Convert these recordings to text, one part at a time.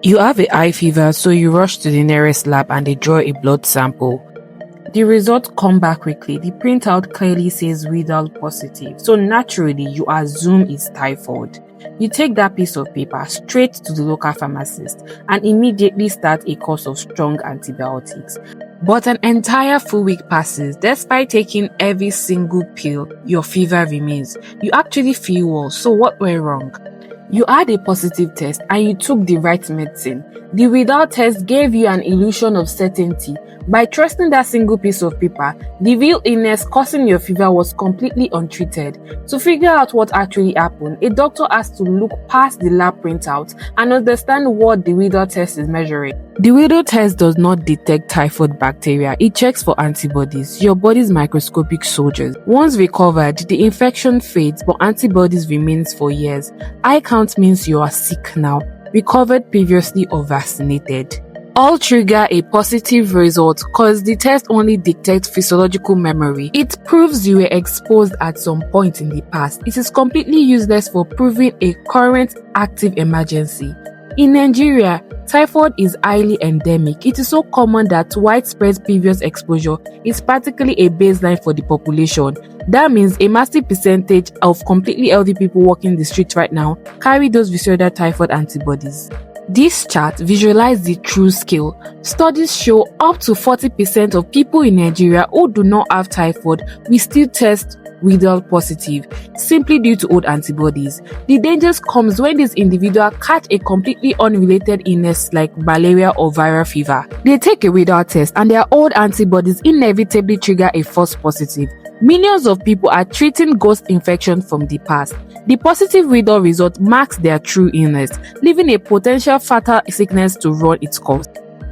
You have a high fever, so you rush to the nearest lab and they draw a blood sample. The results come back quickly. The printout clearly says Widal positive, so naturally you assume it's typhoid. You take that piece of paper straight to the local pharmacist and immediately start a course of strong antibiotics. But an entire full week passes. Despite taking every single pill, your fever remains. You actually feel worse, so what went wrong? You had a positive test and you took the right medicine. The Widal test gave you an illusion of certainty. By trusting that single piece of paper, the real illness causing your fever was completely untreated. To figure out what actually happened, a doctor has to look past the lab printout and understand what the Widal test is measuring. The Widal test does not detect typhoid bacteria, it checks for antibodies, your body's microscopic soldiers. Once recovered, the infection fades but antibodies remains for years. Eye count means you are sick now, recovered previously or vaccinated. All trigger a positive result cause the test only detects physiological memory. It proves you were exposed at some point in the past. It is completely useless for proving a current active emergency. In Nigeria, typhoid is highly endemic. It is so common that widespread previous exposure is practically a baseline for the population. That means a massive percentage of completely healthy people walking the streets right now carry those visceral typhoid antibodies. This chart visualizes the true scale. Studies show up to 40% of people in Nigeria who do not have typhoid will still test Widal positive simply due to old antibodies. The danger comes when these individuals catch a completely unrelated illness like malaria or viral fever. They take a Widal test and their old antibodies inevitably trigger a false positive. Millions of people are treating ghost infection from the past. The positive Widal result marks their true illness, leaving a potential fatal sickness to run its course.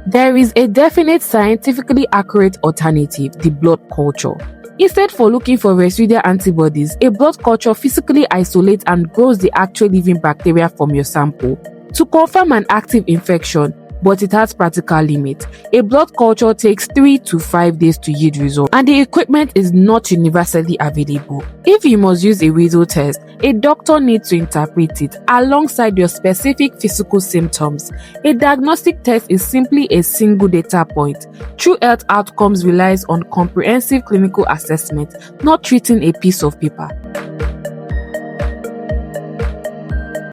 There is a definite scientifically accurate alternative, the blood culture. Instead for looking for residual antibodies, a blood culture physically isolates and grows the actual living bacteria from your sample to confirm an active infection, but it has practical limits. A blood culture takes 3 to 5 days to yield results, and the equipment is not universally available. If you must use a Widal test, a doctor needs to interpret it alongside your specific physical symptoms. A diagnostic test is simply a single data point. True health outcomes relies on comprehensive clinical assessment, not treating a piece of paper.